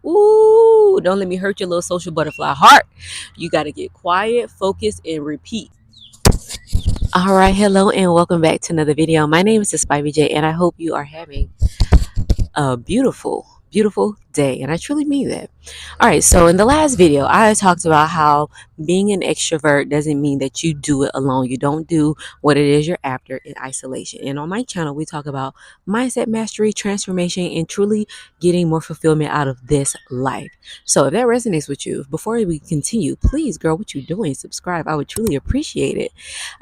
Ooh, don't let me hurt your little social butterfly heart. You got to get quiet, focus, and repeat. All right, hello, and welcome back to another video. My name is Spivey J, and I hope you are having a beautiful day, and I truly mean that. All right, so in the last video I talked about how being an extrovert doesn't mean that you do it alone. You don't do what it is you're after in isolation. And on my channel we talk about mindset mastery, transformation, and truly getting more fulfillment out of this life. So if that resonates with you, before we continue, please, girl, what you doing, subscribe. I would truly appreciate it.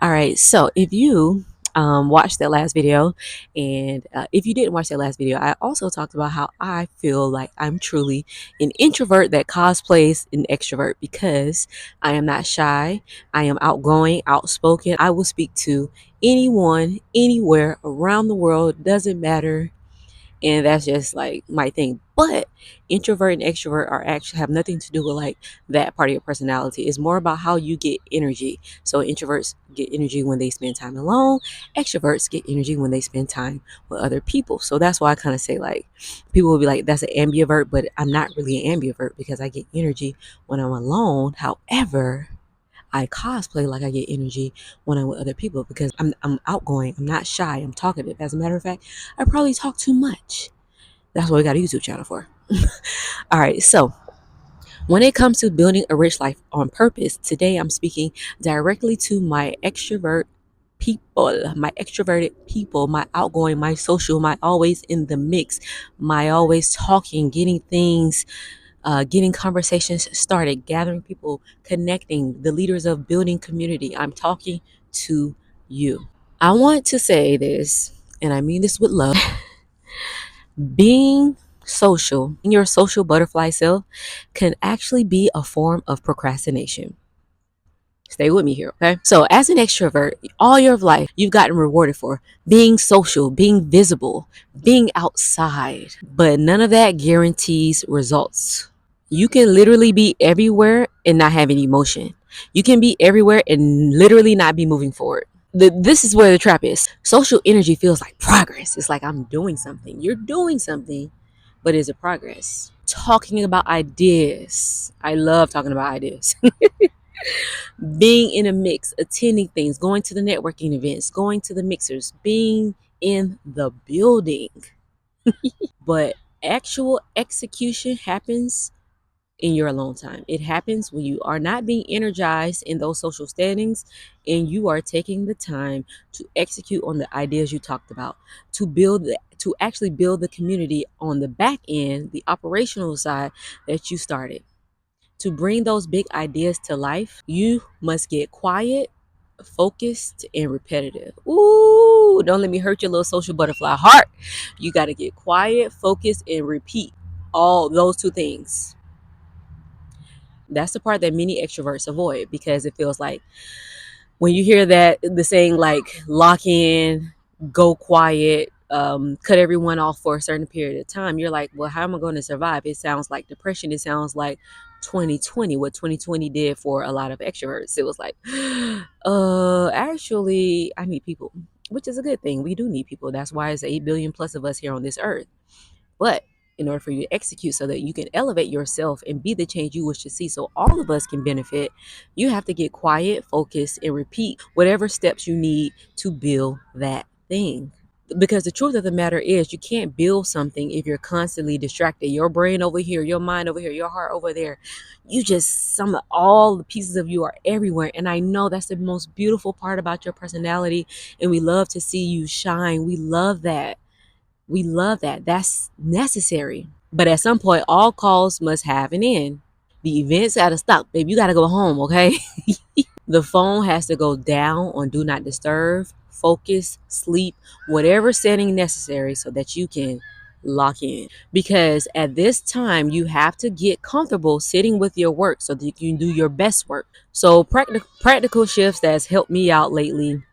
All right, so if you watched that last video, and if you didn't watch that last video, I also talked about how I feel like I'm truly an introvert that cosplays an extrovert because I am not shy. I am outgoing, outspoken. I will speak to anyone, anywhere around the world, doesn't matter, and that's just like my thing. But introvert and extrovert are actually have nothing to do with like that part of your personality. It's more about how you get energy. So introverts get energy when they spend time alone. Extroverts get energy when they spend time with other people. So that's why I kind of say, like, people will be like, that's an ambivert, but I'm not really an ambivert because I get energy when I'm alone. However, I cosplay like I get energy when I'm with other people because I'm outgoing. I'm not shy. I'm talkative. As a matter of fact, I probably talk too much. That's what we got a YouTube channel for. All right. So when it comes to building a rich life on purpose, today I'm speaking directly to my extroverted people, my outgoing, my social, my always in the mix, my always talking, getting conversations started, gathering people, connecting, the leaders of building community. I'm talking to you. I want to say this, and I mean this with love. Being social, your social butterfly self, can actually be a form of procrastination. Stay with me here, okay? So, as an extrovert, all your life, you've gotten rewarded for being social, being visible, being outside. But none of that guarantees results. You can literally be everywhere and not have any emotion. You can be everywhere and literally not be moving forward. This is where the trap is. Social energy feels like progress. It's like I'm doing something. You're doing something, but is it progress? Talking about ideas. I love talking about ideas. Being in a mix, attending things, going to the networking events, going to the mixers, being in the building. But actual execution happens in your alone time. It happens when you are not being energized in those social settings and you are taking the time to execute on the ideas you talked about, to actually build the community on the back end, the operational side that you started. To bring those big ideas to life, you must get quiet, focused, and repetitive. Ooh, don't let me hurt your little social butterfly heart. You got to get quiet, focused, and repeat all those two things. That's the part that many extroverts avoid because it feels like when you hear that, the saying like lock in, go quiet, cut everyone off for a certain period of time, you're like, well, how am I going to survive? It sounds like depression. It sounds like 2020, what 2020 did for a lot of extroverts. It was like, actually, I need people, which is a good thing. We do need people. That's why it's 8 billion plus of us here on this earth. But in order for you to execute so that you can elevate yourself and be the change you wish to see so all of us can benefit, you have to get quiet, focus, and repeat whatever steps you need to build that thing. Because the truth of the matter is, you can't build something if you're constantly distracted. Your brain over here, your mind over here, your heart over there. You just, some of all the pieces of you are everywhere. And I know that's the most beautiful part about your personality. And we love to see you shine. We love that. We love that. That's necessary. But at some point, all calls must have an end. The events gotta stop, babe. You gotta go home, okay? The phone has to go down on do not disturb, focus, sleep, whatever setting necessary so that you can lock in. Because at this time, you have to get comfortable sitting with your work so that you can do your best work. So practical shifts that's helped me out lately,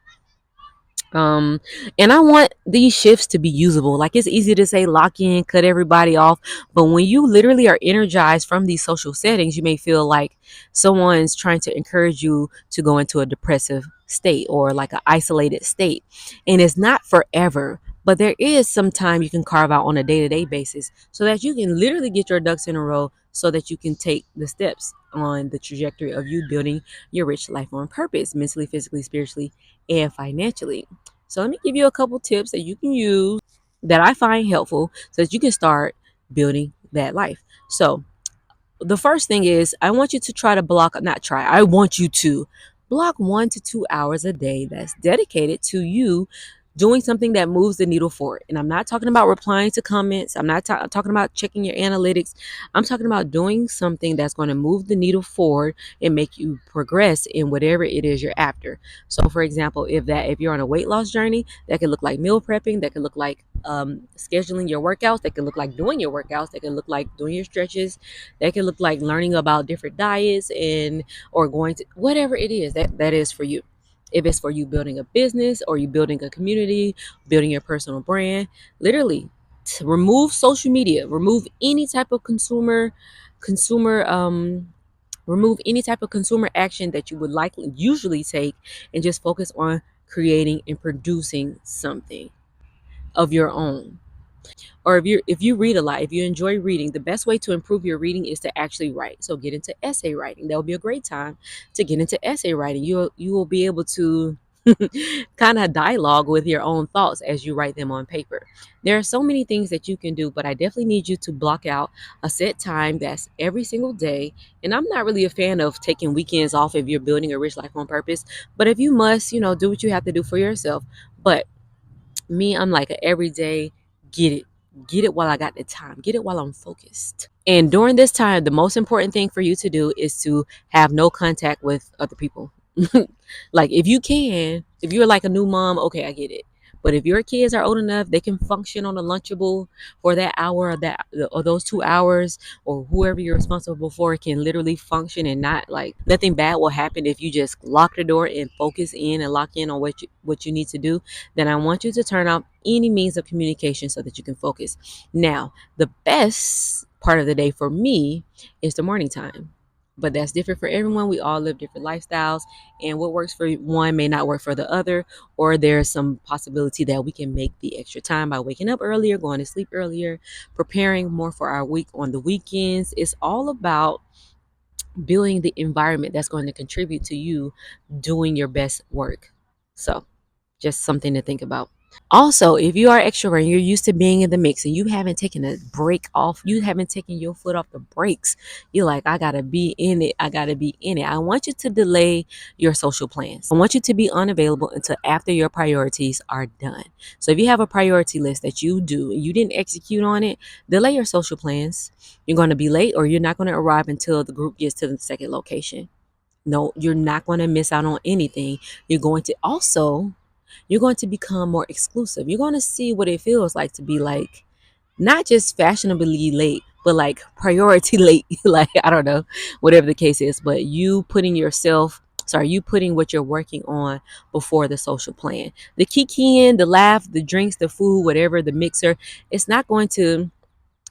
and I want these shifts to be usable. Like, it's easy to say lock in, cut everybody off, but when you literally are energized from these social settings, you may feel like someone's trying to encourage you to go into a depressive state or like an isolated state. And it's not forever, But there is some time you can carve out on a day-to-day basis so that you can literally get your ducks in a row so that you can take the steps on the trajectory of you building your rich life on purpose, mentally, physically, spiritually, and financially. So let me give you a couple tips that you can use that I find helpful so that you can start building that life. So the first thing is I want you to try to block, not try, I want you to block 1 to 2 hours a day that's dedicated to you doing something that moves the needle forward. And I'm not talking about replying to comments. I'm not talking about checking your analytics. I'm talking about doing something that's going to move the needle forward and make you progress in whatever it is you're after. So for example, if you're on a weight loss journey, that could look like meal prepping, that could look like scheduling your workouts, that could look like doing your workouts, that could look like doing your stretches, that can look like learning about different diets and or going to whatever it is that is for you. If it's for you building a business or you building a community, building your personal brand, literally remove social media, remove any type of consumer remove any type of consumer action that you would likely usually take and just focus on creating and producing something of your own. Or if you read a lot, if you enjoy reading, the best way to improve your reading is to actually write. So get into essay writing. That will be a great time to get into essay writing. You will be able to kind of dialogue with your own thoughts as you write them on paper. There are so many things that you can do, but I definitely need you to block out a set time that's every single day. And I'm not really a fan of taking weekends off if you're building a rich life on purpose. But if you must, do what you have to do for yourself. But me, I'm like a everyday get it. Get it while I got the time. Get it while I'm focused. And during this time, the most important thing for you to do is to have no contact with other people. Like if you can, if you're like a new mom, okay, I get it. But if your kids are old enough, they can function on a Lunchable for that hour or those 2 hours, or whoever you're responsible for can literally function and not like nothing bad will happen if you just lock the door and focus in and lock in on what you need to do. Then I want you to turn off any means of communication so that you can focus. Now, the best part of the day for me is the morning time. But that's different for everyone. We all live different lifestyles, and what works for one may not work for the other, or there's some possibility that we can make the extra time by waking up earlier, going to sleep earlier, preparing more for our week on the weekends. It's all about building the environment that's going to contribute to you doing your best work. So, just something to think about. Also, if you are extrovert and you're used to being in the mix and you haven't taken a break off, you haven't taken your foot off the brakes, you're like, I gotta be in it. I gotta be in it. I want you to delay your social plans. I want you to be unavailable until after your priorities are done. So if you have a priority list that you do and you didn't execute on it, delay your social plans. You're going to be late or you're not going to arrive until the group gets to the second location. No, you're not going to miss out on anything. You're going to become more exclusive. You're going to see what it feels like to be like not just fashionably late, but like priority late. Like, I don't know, whatever the case is, but you putting what you're working on before the social plan. The kiki, the laugh, the drinks, the food, whatever, the mixer, it's not going to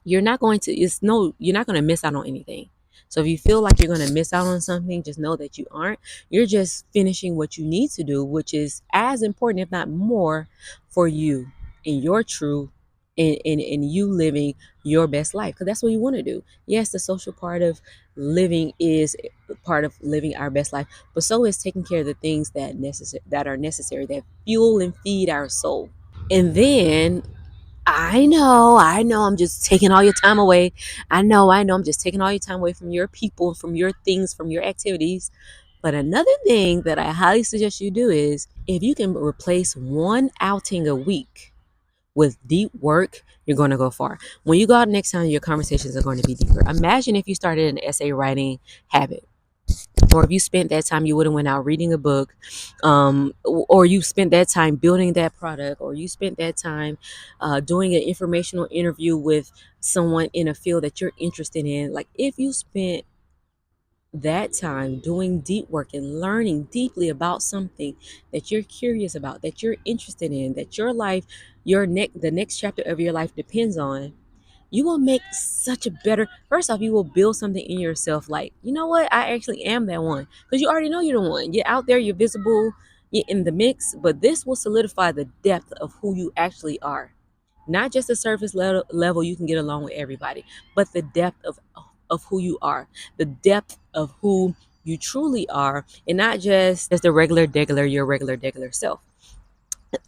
you're not going to it's no you're not going to miss out on anything. So if you feel like you're going to miss out on something, just know that you aren't. You're just finishing what you need to do, which is as important if not more for you and your true and you living your best life, because that's what you want to do. Yes, the social part of living is part of living our best life, but so is taking care of the things that are necessary, that fuel and feed our soul. And then I know, I'm just taking all your time away. I know, I'm just taking all your time away from your people, from your things, from your activities. But another thing that I highly suggest you do is if you can replace one outing a week with deep work, you're going to go far. When you go out next time, your conversations are going to be deeper. Imagine if you started an essay writing habit, or if you spent that time, you would have went out reading a book, or you spent that time building that product, or you spent that time doing an informational interview with someone in a field that you're interested in. Like if you spent that time doing deep work and learning deeply about something that you're curious about, that you're interested in, that your life, the next chapter of your life depends on, you will make such a better, first off, you will build something in yourself like, you know what, I actually am that one, because you already know you're the one. You're out there, you're visible, in the mix, but this will solidify the depth of who you actually are. Not just the surface level you can get along with everybody, but the depth of who you are, the depth of who you truly are, and not just as the regular degular, your regular degular self,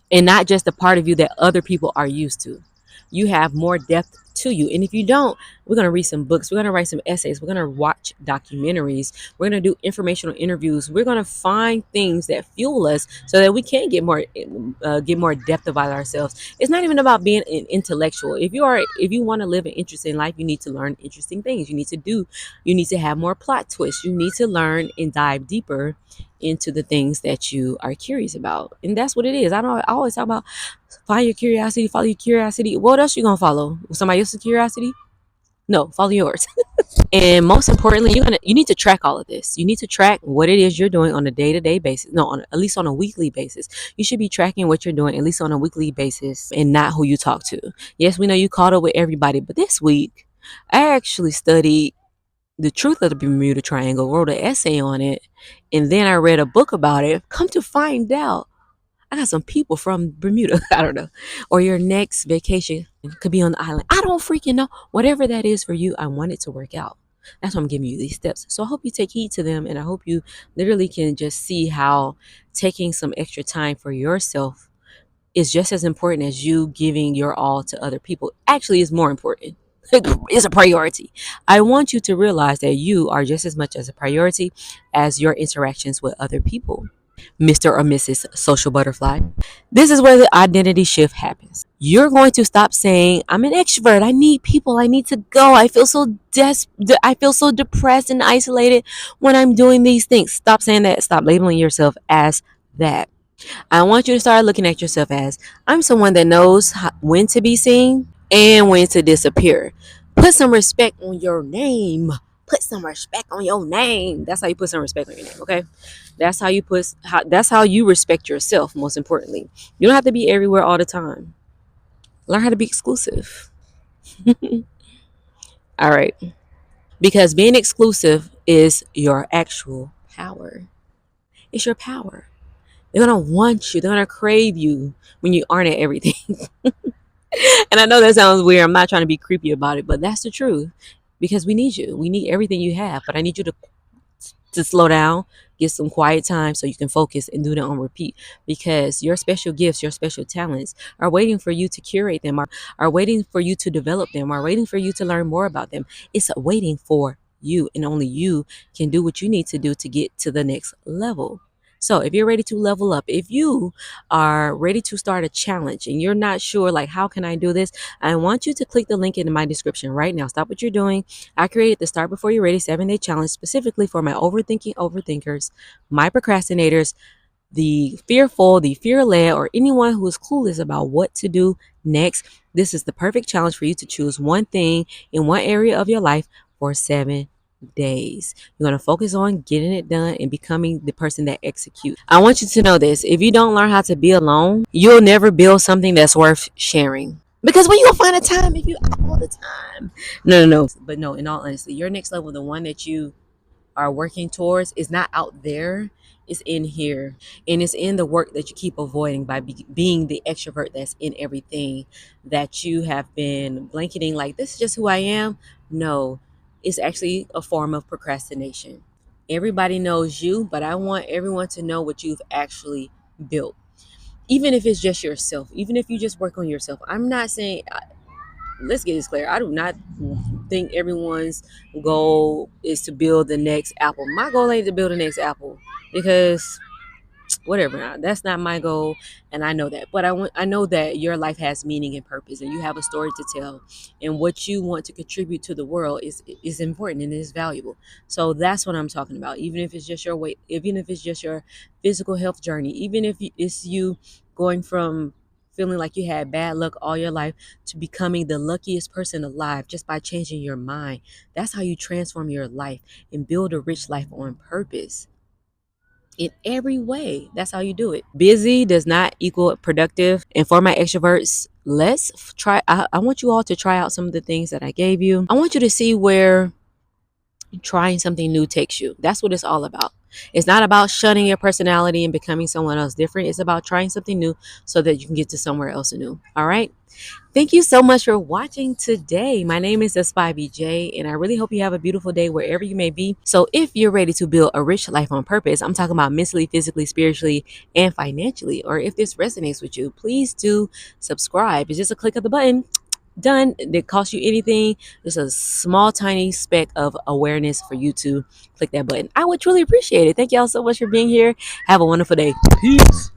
and not just the part of you that other people are used to. You have more depth to you. And if you don't, we're going to read some books. We're going to write some essays. We're going to watch documentaries. We're going to do informational interviews. We're going to find things that fuel us so that we can get more depth about ourselves. It's not even about being an intellectual. If you want to live an interesting life, you need to learn interesting things. You need to have more plot twists. You need to learn and dive deeper into the things that you are curious about. And that's what it is. I always talk about find your curiosity, follow your curiosity. What else you gonna follow? Somebody else's curiosity? No, follow yours. And most importantly, you need to track all of this. You need to track what it is you're doing on a day-to-day basis. No, at least on a weekly basis. You should be tracking what you're doing at least on a weekly basis and not who you talk to. Yes, we know you caught up with everybody, but this week I actually studied the truth of the Bermuda Triangle, wrote an essay on it, and then I read a book about it. Come to find out, I got some people from Bermuda. I don't know. Or your next vacation could be on the island. I don't freaking know. Whatever that is for you, I want it to work out. That's why I'm giving you these steps. So I hope you take heed to them, and I hope you literally can just see how taking some extra time for yourself is just as important as you giving your all to other people. Actually, is more important. It's a priority. I want you to realize that you are just as much as a priority as your interactions with other people. Mr. or Mrs. Social Butterfly. This is where the identity shift happens. You're going to stop saying, I'm an extrovert. I need people. I need to go. I feel so depressed and isolated when I'm doing these things. Stop saying that. Stop labeling yourself as that. I want you to start looking at yourself as I'm someone that knows when to be seen and when to disappear. Put some respect on your name. Put some respect on your name. That's how you put some respect on your name, okay? That's how you respect yourself, most importantly. You don't have to be everywhere all the time. Learn how to be exclusive. All right. Because being exclusive is your actual power. It's your power. They're gonna want you. They're gonna crave you when you aren't at everything. And I know that sounds weird. I'm not trying to be creepy about it, but that's the truth. Because we need you. We need everything you have. But I need you to slow down, get some quiet time so you can focus and do that on repeat. Because your special gifts, your special talents are waiting for you to curate them, are waiting for you to develop them, are waiting for you to learn more about them. It's waiting for you, and only you can do what you need to do to get to the next level. So if you're ready to level up, if you are ready to start a challenge and you're not sure, like, how can I do this? I want you to click the link in my description right now. Stop what you're doing. I created the Start Before You're Ready 7-day challenge specifically for my overthinking overthinkers, my procrastinators, the fearful, the fear led, or anyone who is clueless about what to do next. This is the perfect challenge for you to choose one thing in one area of your life for 7 days. You're going to focus on getting it done and becoming the person that executes. I want you to know this. If you don't learn how to be alone, you'll never build something that's worth sharing. Because when you gonna find a time if you out all the time? No. But no, in all honesty, your next level, the one that you are working towards, is not out there. It's in here, and it's in the work that you keep avoiding by being the extrovert that's in everything that you have been blanketing like this is just who I am. No, it's actually a form of procrastination. Everybody knows you, but I want everyone to know what you've actually built, even if it's just yourself, even if you just work on yourself. I'm not saying, let's get this clear. I do not think everyone's goal is to build the next Apple. My goal ain't to build the next Apple, because whatever, that's not my goal, and I know that. But I know that your life has meaning and purpose, and you have a story to tell, and what you want to contribute to the world is important and is valuable. So that's what I'm talking about. Even if it's just your weight, even if it's just your physical health journey, even if it's you going from feeling like you had bad luck all your life to becoming the luckiest person alive just by changing your mind. That's how you transform your life and build a rich life on purpose in every way. That's how you do it. Busy does not equal productive. And for my extroverts, let's try. I want you all to try out some of the things that I gave you. I want you to see where trying something new takes you. That's what it's all about. It's not about shunning your personality and becoming someone else different. It's about trying something new so that you can get to somewhere else new. All right. Thank you so much for watching today. My name is S5BJ, and I really hope you have a beautiful day wherever you may be. So, if you're ready to build a rich life on purpose, I'm talking about mentally, physically, spiritually, and financially, or if this resonates with you, please do subscribe. It's just a click of the button. Done. It didn't cost you anything. Just a small, tiny speck of awareness for you to click that button. I would truly appreciate it. Thank y'all so much for being here. Have a wonderful day. Peace.